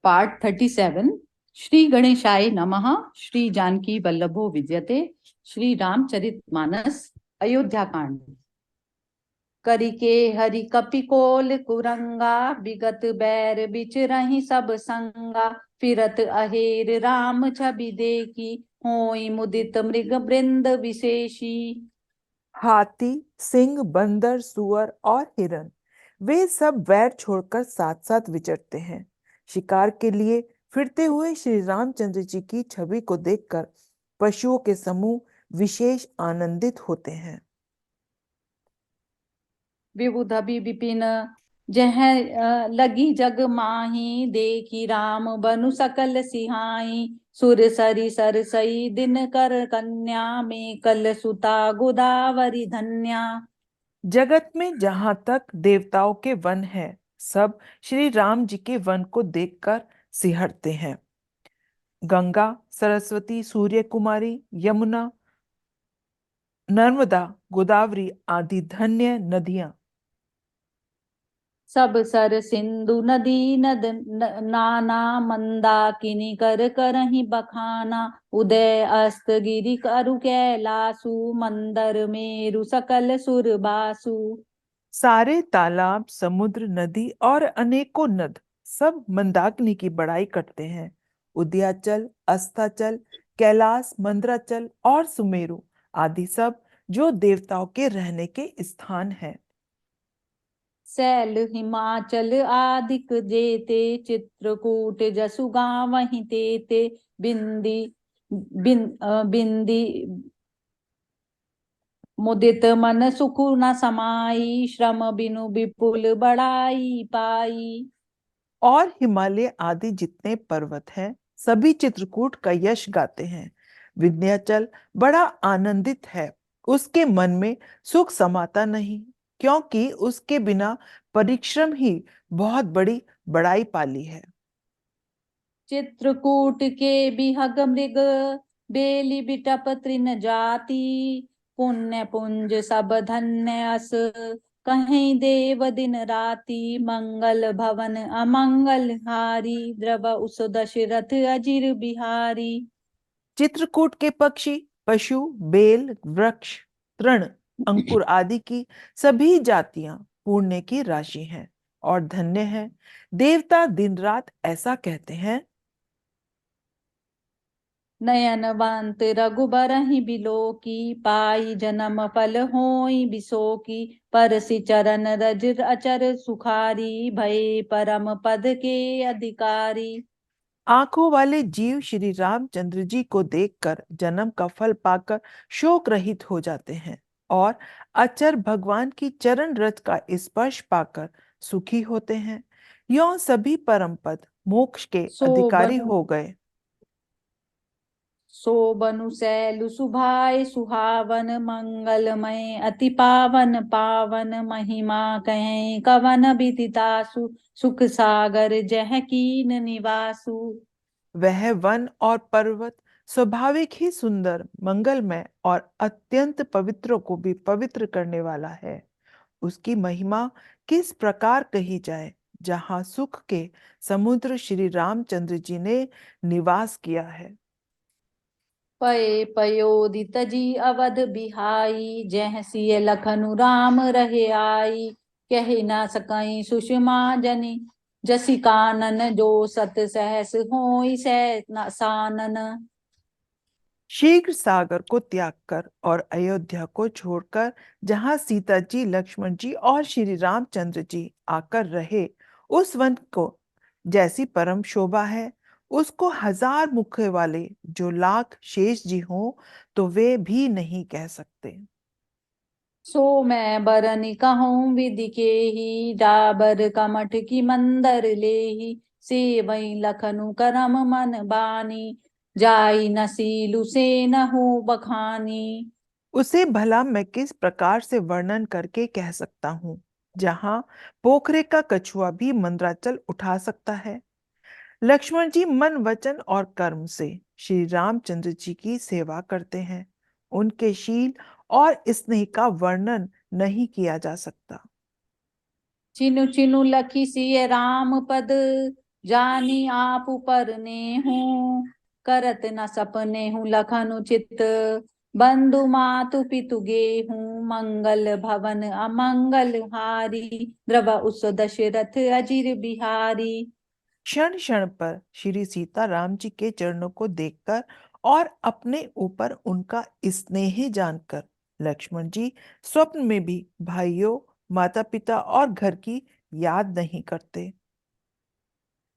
Part 37। Shri गणेशाय नमः। श्री जानकी वल्लभो विजयते। श्री रामचरितमानस अयोध्या कांड। करिके हरि कपिकोल कुरंगा, विगत बैर बिच रही सब संगा। फिरत अहेर राम छवि देखी, होई मुदित मृग वृंद विशेषी। हाथी, सिंह, बंदर, सुअर और हिरन, वे सब वैर छोड़कर साथ साथ विचरते हैं। शिकार के लिए फिरते हुए श्री रामचंद्र जी की छवि को देखकर पशुओं के समूह विशेष आनंदित होते हैं। विबुधबि विपिन जह लगी जग माही, देखी राम बनु सकल सिहाई। सुर सरी सर सई दिन कर कन्या, में कल सुता गोदावरी धन्या। जगत में जहां तक देवताओं के वन है, सब श्री राम जी के वन को देखकर सिहरते हैं। गंगा, सरस्वती, सूर्य कुमारी, यमुना, नर्मदा, गोदावरी आदि धन्य नदियां, सब सर सिंधु नदी नद नाना, मंदाकिनी कर करहि बखाना। उदय अस्त गिरि करु कैलासु, मंदर मेरु सकल सुर बासु। सारे तालाब, समुद्र, नदी और अनेकों नद सब मंदाकिनी की बड़ाई करते हैं। उदयाचल, अस्ताचल, कैलाश, मंदराचल और सुमेरु आदि सब जो देवताओं के रहने के स्थान हैं। सैल हिमाचल आदिक जेते, चित्रकूट जसु गावहि तेते। बिंदी बिंदी मुदित मन सुख न समाई, श्रम बिनु विपुल बड़ाई पाई। और हिमालय आदि जितने पर्वत हैं, सभी चित्रकूट का यश गाते हैं। विंध्याचल बड़ा आनंदित है, उसके मन में सुख समाता नहीं, क्योंकि उसके बिना परिश्रम ही बहुत बड़ी बड़ाई पाली है। चित्रकूट के बिहग मृग, बेली बिटप तृण जाति। पुण्य पुंज सब धन्य अस, कहीं देव दिन राति। मंगल भवन अमंगल हारी, द्रव उस दशरथ अजिर बिहारी। चित्रकूट के पक्षी, पशु, बेल, वृक्ष, तृण, अंकुर आदि की सभी जातियां पुण्य की राशि हैं और धन्य हैं। देवता दिन रात ऐसा कहते हैं। नयनवंत रघुबरहि बिलोकी, पाई जन्म फल होई बिसोकी। परसि चरण रज अचर सुखारी, भय परम पद के अधिकारी। आंखों वाले जीव श्री रामचंद्र जी को देखकर जन्म का फल पाकर शोक रहित हो जाते हैं और अचर भगवान की चरण रज का स्पर्श पाकर सुखी होते हैं। यों सभी परम पद मोक्ष के सो अधिकारी बनु हो गए। सो बनु शैलु सुभाय सुहावन, मंगलमय अति पावन पावन। महिमा कहें कवन विदितासु, सुख सागर जह कीन निवासु। वह वन और पर्वत स्वाभाविक ही सुंदर, मंगलमय और अत्यंत पवित्रों को भी पवित्र करने वाला है। उसकी महिमा किस प्रकार कही जाए, जहां सुख के समुद्र श्री रामचंद्र जी ने निवास किया है। पये पयोदित जी अवध बिहाई, जह सिय लखनु राम रहे आई। कह न सकई सुषमा जनि, जसि कानन जो सत सहस होई सानन। शीघ्र सागर को त्याग कर और अयोध्या को छोड़कर जहां सीता जी, लक्ष्मण जी और श्री रामचंद्र जी आकर रहे, उस वन को जैसी परम शोभा है, उसको हजार मुख वाले जो लाख शेष जी हों तो वे भी नहीं कह सकते। सो मैं बरनि कहूँ विधि के ही, डाबर कमठ की मंदर लेही। सेवई लखनु करम मन बानी, जाई न सीलु से न हो बखानी। उसे भला मैं किस प्रकार से वर्णन करके कह सकता हूँ, जहां पोखरे का कछुआ भी मंदराचल उठा सकता है। लक्ष्मण जी मन, वचन और कर्म से श्री रामचंद्र जी की सेवा करते हैं। उनके शील और स्नेह का वर्णन नहीं किया जा सकता। चिनु चिनु लखी सिय राम पद, जानी आप परने हूँ, करत न सपने हूँ लखन उचित। बंधु मातु पितु गेहूँ, मंगल भवन अमंगल हारी। द्रव उस दशरथ अजिर बिहारी। क्षण क्षण पर श्री सीता राम जी के चरणों को देखकर और अपने ऊपर उनका स्नेह जानकर लक्ष्मण जी स्वप्न में भी भाइयों, माता पिता और घर की याद नहीं करते।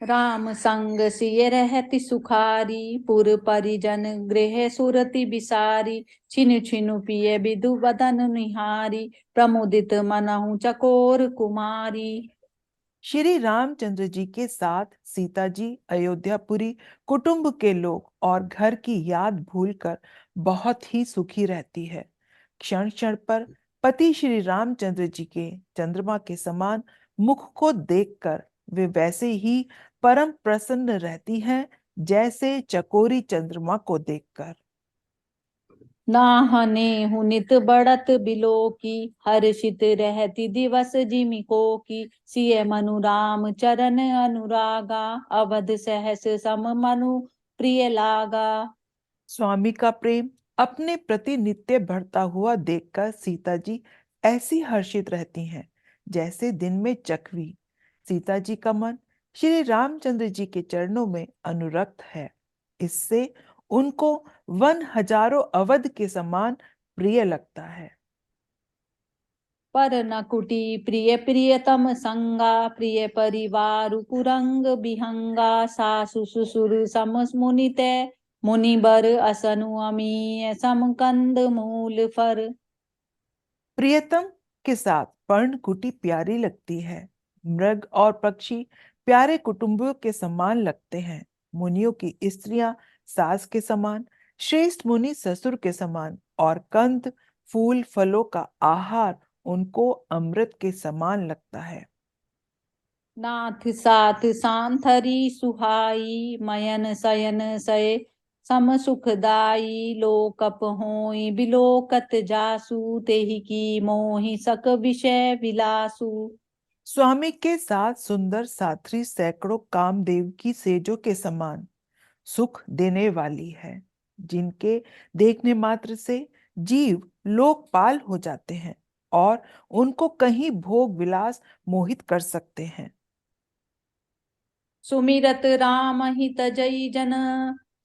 राम संग सिय रहति सुखारी, पुर परिजन गृह सुरति बिसारी। छिनु छिनु पिय विदु बदन निहारी, प्रमुदित मनहु चकोर कुमारी। श्री रामचंद्र जी के साथ सीता जी अयोध्यापुरी कुटुंब के लोग और घर की याद भूलकर बहुत ही सुखी रहती है। क्षण क्षण पर पति श्री रामचंद्र जी के चंद्रमा के समान मुख को देखकर वे वैसे ही परम प्रसन्न रहती हैं जैसे चकोरी चंद्रमा को देखकर। नाहने हुनित बढ़त बिलो की, हर्षित रहती दिवस जिमिको की। सिय मनु राम चरण अनुरागा, अवध सहस सम मनु प्रिय लागा। स्वामी का प्रेम अपने प्रति नित्य बढ़ता हुआ देखकर सीता जी ऐसी हर्षित रहती हैं जैसे दिन में चकवी। सीता जी का मन श्री रामचंद्र जी के चरणों में अनुरक्त है। इससे उनको वन हजारों अवध के समान प्रिय लगता है। पर न कुटी प्रिय प्रियतम संगा, प्रिय परिवार कुरंग बिहंगा। सासु ससुर सम मुनित, मुनिबर असनु अमीय सम कंद मूल फर। प्रियतम के साथ पर्णकुटी प्यारी लगती है। मृग और पक्षी प्यारे कुटुंबियों के समान लगते हैं। मुनियों की स्त्रियां सास के समान, श्रेष्ठ मुनि ससुर के समान और कंद फूल फलों का आहार उनको अमृत के समान लगता है। नाथ साथ सांथरी सुहाई, मयन शयन सय सम सुखदाई। लोकप होई बिलोकत जासु, तेहि की मोहि सक विषय विलासु। स्वामी के साथ सुंदर साथी सैकड़ों कामदेव की सेजों के समान सुख देने वाली है, जिनके देखने मात्र से जीव लोकपाल हो जाते हैं और उनको कहीं भोग विलास मोहित कर सकते हैं। सुमिरत राम हित जई जन,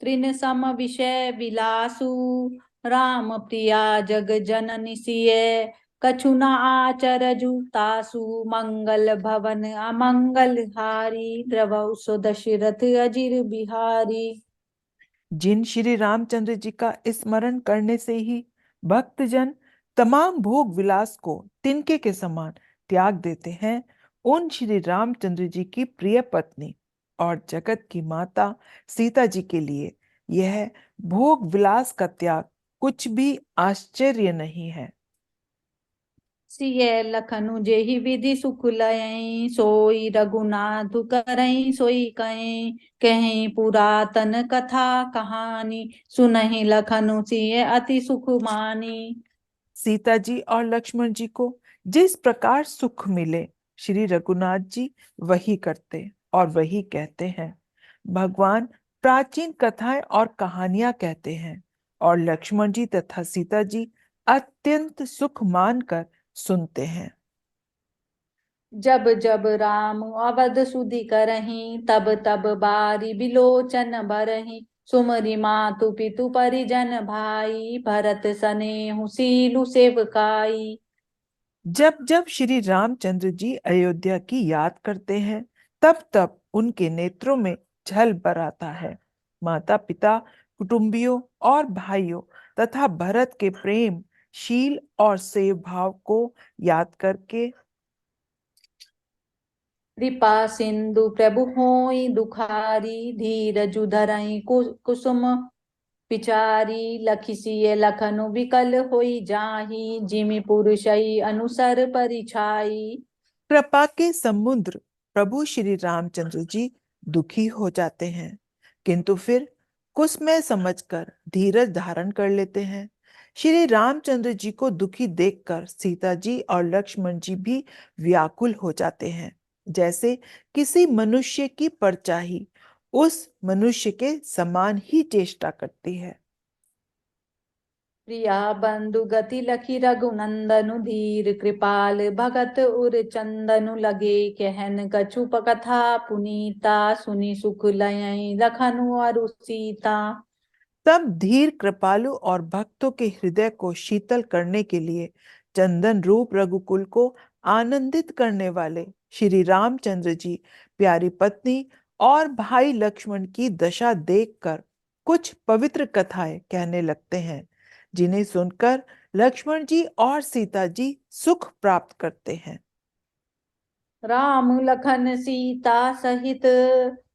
तृण सम विषय विलासु। राम प्रिया जग जननि सिय, कछु न आचरजु तासु। मंगल भवन अमंगल हारी, द्रवहु सो दशरथ अजिर बिहारी। जिन श्री रामचंद्र जी का स्मरण करने से ही भक्तजन तमाम भोग विलास को तिनके के समान त्याग देते हैं, उन श्री रामचंद्र जी की प्रिय पत्नी और जगत की माता सीता जी के लिए यह भोग विलास का त्याग कुछ भी आश्चर्य नहीं है। सिय लखनु जेहि विधि सुख लयई, सोई रघुनाथ करई सोई कई। कहीं पुरातन कथा कहानी, सुनहि लखनु सिय अति सुख मानी। सीता जी और लक्ष्मण जी को जिस प्रकार सुख मिले, श्री रघुनाथ जी वही करते और वही कहते हैं। भगवान प्राचीन कथाएं और कहानियां कहते हैं और लक्ष्मण जी तथा सीता जी अत्यंत सुख मानकर सुनते हैं। जब जब राम अवध सुधि करही, तब तब बारी बिलोचन भरही। सुमरि मातु पितु परिजन भाई, भरत सनेहु सीलु सेवकाई। जब जब श्री रामचंद्र जी अयोध्या की याद करते हैं, तब तब उनके नेत्रों में छल भर आता है। माता पिता, कुटुंबियों और भाइयों तथा भरत के प्रेम, शील और सेव भाव को याद करके कृपा सिंधु प्रभु होई दुखारी, धीरजु धरई कुसुम पिचारी। लखि सिय लखनु विकल होई जाहि, जिमि पुरुषई अनुसर परिछाई। कृपा के समुद्र प्रभु श्री रामचंद्र जी दुखी हो जाते हैं, किंतु फिर कुसमय समझकर धीरज धारण कर लेते हैं। श्री रामचंद्र जी को दुखी देखकर सीता जी और लक्ष्मण जी भी व्याकुल हो जाते हैं। जैसे किसी मनुष्य की परछाई उस मनुष्य के समान ही चेष्टा करती है। प्रिया बंधु गति लखी रघुनंदनु धीर कृपाल भगत उर चंदनु लगे कहन कछुप कथा पुनीता सुनी सुख लय लखनु और सीता। तब धीर कृपालु और भक्तों के हृदय को शीतल करने के लिए चंदन रूप रघुकुल को आनंदित करने वाले श्री रामचंद्र जी प्यारी पत्नी और भाई लक्ष्मण की दशा देखकर कुछ पवित्र कथाएं कहने लगते हैं, जिन्हें सुनकर लक्ष्मण जी और सीता जी सुख प्राप्त करते हैं। राम लखन सीता सहित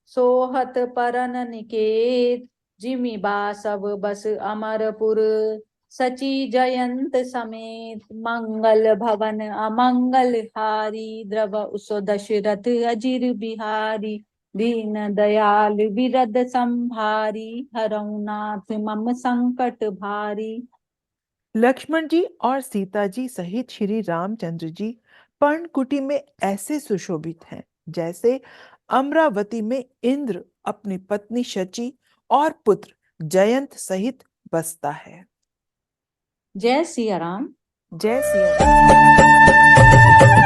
सोहत परन निकेत जिमि सब बस अमरपुर सची जयंत समेत मंगल भवन अमंगल हारी द्रव उस दशरथ अजिर बिहारी दीन दयाल विरद संभारी हरऊ नाथ मम संकट भारी। लक्ष्मण जी और सीता जी सहित श्री रामचंद्र जी पर्णकुटी में ऐसे सुशोभित हैं जैसे अमरावती में इंद्र अपनी पत्नी शची और पुत्र जयंत सहित बसता है। जय सिया राम। जय सिया राम।